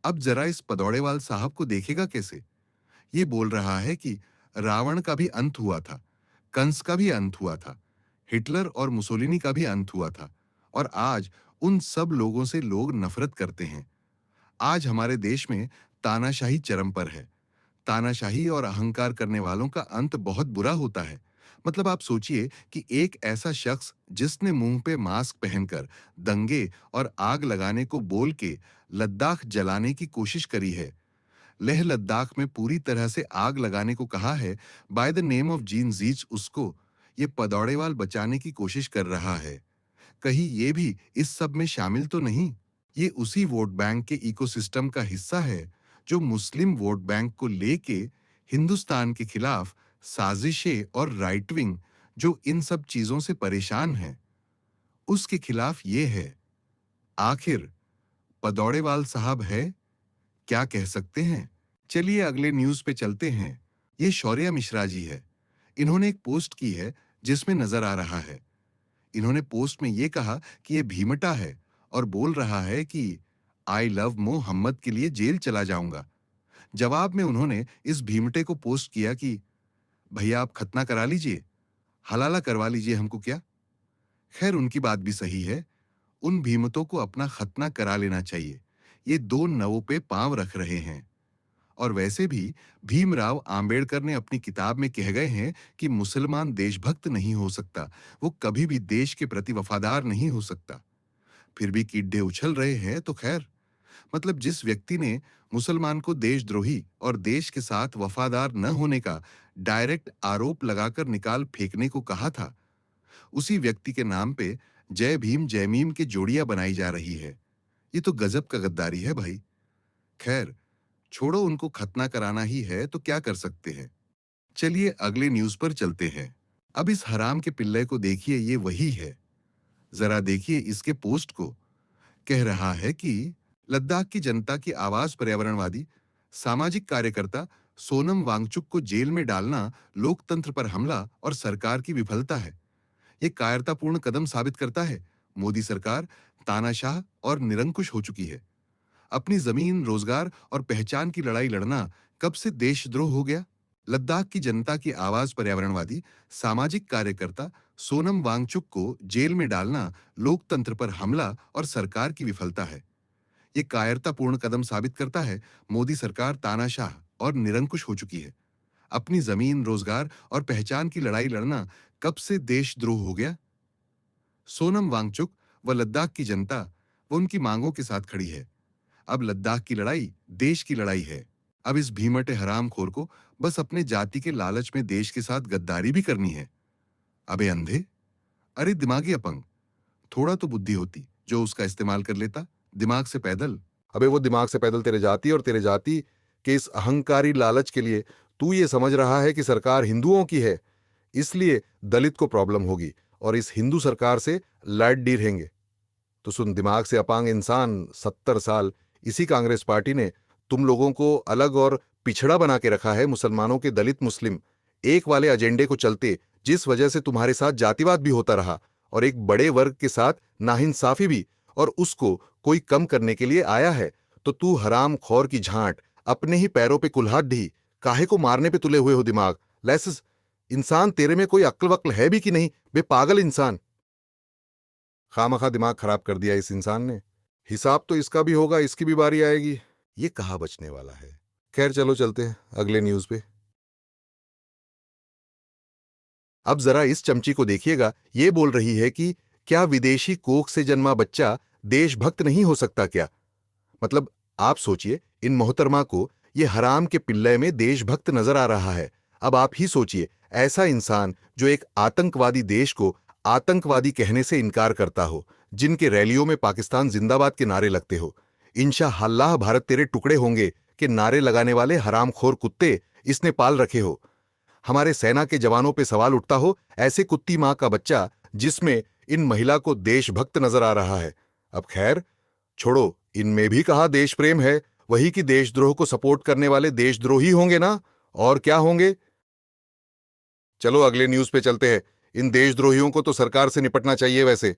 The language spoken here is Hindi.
अब जरा इस पदौड़ेवाल साहब को देखेगा कैसे। ये बोल रहा है कि रावण का भी अंत हुआ था, कंस का भी अंत हुआ था, हिटलर और मुसोलिनी का भी अंत हुआ था, और आज उन सब लोगों से लोग नफरत करते हैं। आज हमारे देश में तानाशाही चरम पर है। तानाशाही और अहंकार करने वालों का अंत बहुत बुरा होता है। मतलब आप सोचिए कि एक ऐसा शख्स जिसने मुंह पे मास्क पहनकर दंगे और आग लगाने को बोल के लद्दाख जलाने की कोशिश करी है, लेह लद्दाख में पूरी तरह से आग लगाने को कहा है, बाय द नेम ऑफ जीन जीच उसको, ये पदौड़ेवाल बचाने की कोशिश कर रहा है। कहीं ये भी इस सब में शामिल तो नहीं? ये उसी वोट बैंक के इकोसिस्टम का हिस्सा है जो मुस्लिम वोट बैंक को लेके हिंदुस्तान के खिलाफ साजिशें और राइट विंग जो इन सब चीजों से परेशान है, उसके खिलाफ ये है। आखिर पदौड़ेवाल साहब है, क्या कह सकते हैं? चलिए अगले न्यूज पे चलते हैं। ये शौर्या मिश्रा जी है। इन्होंने एक पोस्ट की है जिसमें नजर आ रहा है, इन्होंने पोस्ट में ये कहा कि ये भीमटा है और बोल रहा है कि आई लव मोहम्मद के लिए जेल चला जाऊंगा। जवाब में उन्होंने इस भीमटे को पोस्ट किया कि भैया आप खतना करा लीजिए, हलाला करवा लीजिए हमको क्या। खैर उनकी बात भी सही है, उन भीमतों को अपना खतना करा लेना चाहिए। ये दो नवों पे पांव रख रहे हैं। और वैसे भी भीमराव आंबेडकर ने अपनी किताब में कह गए हैं कि मुसलमान देशभक्त नहीं हो सकता, वो कभी भी देश के प्रति वफादार नहीं हो सकता। फिर भी कीड़े उछल रहे हैं तो खैर। मतलब जिस व्यक्ति ने मुसलमान को देशद्रोही और देश के साथ वफादार न होने का डायरेक्ट आरोप लगाकर निकाल फेंकने को कहा था, उसी व्यक्ति के नाम पे जय भीम जय मीम की जोड़ियां बनाई जा रही है। ये तो गजब का गद्दारी है भाई। खैर छोड़ो, उनको खतना कराना ही है तो क्या कर सकते हैं। चलिए अगले न्यूज पर चलते हैं। अब इस हराम के पिल्ले को देखिए, ये वही है। जरा देखिए इसके पोस्ट को। कह रहा है कि लद्दाख की जनता की आवाज पर्यावरणवादी सामाजिक कार्यकर्ता सोनम वांगचुक को जेल में डालना लोकतंत्र पर हमला और सरकार की विफलता है। ये कायरतापूर्ण कदम साबित करता है मोदी सरकार तानाशाह और निरंकुश हो चुकी है। अपनी जमीन, रोजगार और पहचान की लड़ाई लड़ना कब से देशद्रोह हो गया। लद्दाख की जनता की आवाज पर्यावरणवादी सामाजिक कार्यकर्ता सोनम वांगचुक को जेल में डालना लोकतंत्र पर हमला और सरकार की विफलता है। ये कायरतापूर्ण कदम साबित करता है मोदी सरकार तानाशाह और निरंकुश हो चुकी है। अपनी जमीन, रोजगार और पहचान की लड़ाई लड़ना कब से देशद्रोह हो गया। सोनम वांगचुक व लद्दाख की जनता वो उनकी मांगों के साथ खड़ी है। अब लद्दाख की लड़ाई देश की लड़ाई है। अब इस भीमटे हरामखोर को बस अपने जाति के लालच में देश के साथ गद्दारी भी करनी है। अबे अंधे, अरे दिमागी अपंग, थोड़ा तो बुद्धि होती जो उसका इस्तेमाल कर लेता, दिमाग से पैदल। अबे वो दिमाग से पैदल तेरे जाति और तेरे जाति के इस अहंकारी लालच के लिए तू ये समझ रहा है कि सरकार हिंदुओं की है, इसलिए दलित को प्रॉब्लम होगी और इस हिंदू सरकार से लाड डी रहेंगे। तो सुन दिमाग से अपांग इंसान, 70 साल इसी कांग्रेस पार्टी ने तुम लोगों को अलग और पिछड़ा बना के रखा है। मुसलमानों के दलित मुस्लिम एक वाले एजेंडे को चलते, जिस वजह से तुम्हारे साथ जातिवाद भी होता रहा और एक बड़े वर्ग के साथ नाइंसाफी भी, और उसको कोई कम करने के लिए आया है। तो तू हराम खौर की झांट अपने ही पैरों पे कुल्हाड़ ढी, काहे को मारने पे तुले हुए हो दिमाग लेसिस। इंसान तेरे में कोई अक्ल वक्ल है भी कि नहीं बे पागल इंसान। खामखा दिमाग खराब कर दिया इस इंसान ने। हिसाब तो इसका भी होगा, इसकी भी बारी आएगी। ये कहाँ बचने वाला है। खैर चलो चलते हैं अगले न्यूज पे। अब जरा इस चमची को देखिएगा, ये बोल रही है कि क्या विदेशी कोख से जन्मा बच्चा देशभक्त नहीं हो सकता क्या। मतलब आप सोचिए, इन मोहतरमा को ये हराम के पिल्ले में देशभक्त नजर आ रहा है। अब आप ही सोचिए, ऐसा इंसान जो एक आतंकवादी देश को आतंकवादी कहने से इनकार करता हो, जिनके रैलियों में पाकिस्तान जिंदाबाद के नारे लगते हो, इंशाअल्लाह भारत तेरे टुकड़े होंगे के नारे लगाने वाले हरामखोर कुत्ते इसने पाल रखे हो। हमारे सेना के जवानों पे सवाल उठता हो, ऐसे कुत्ती मां का बच्चा जिसमें इन महिला को देशभक्त नजर आ रहा है। अब खैर छोड़ो, इनमें भी कहा देश प्रेम है, वही कि देशद्रोह को सपोर्ट करने वाले देशद्रोही होंगे ना, और क्या होंगे। चलो अगले न्यूज पे चलते हैं। इन देशद्रोहियों को तो सरकार से निपटना चाहिए वैसे,